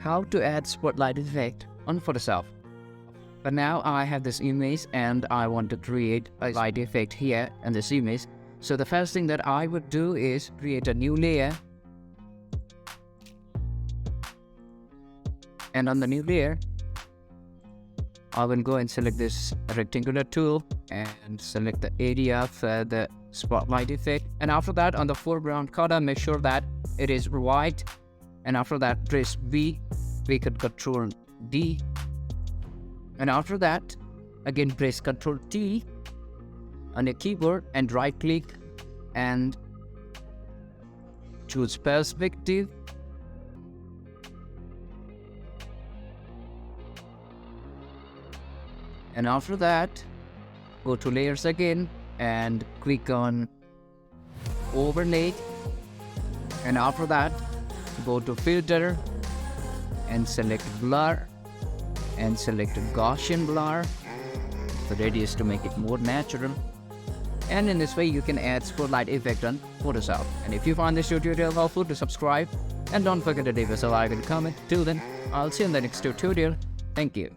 how to add spotlight effect on Photoshop. But now I have this image and I want to create a light effect here in this image. So the first thing that I would do is create a new layer. And on the new layer, I will go and select this rectangular tool and select the area for the spotlight effect. And after that, on the foreground color, make sure that it is white. And after that, press V, click Control D. And after that, again press Control T on your keyboard and right click and choose perspective. And after that, go to layers again and click on overlay. And after that, go to filter and select blur and select Gaussian blur, the radius to make it more natural. And in this way, you can add spotlight effect on Photoshop. And if you find this tutorial helpful, to subscribe and don't forget to leave us a like and comment. Till then, I'll see you in the next tutorial. Thank you.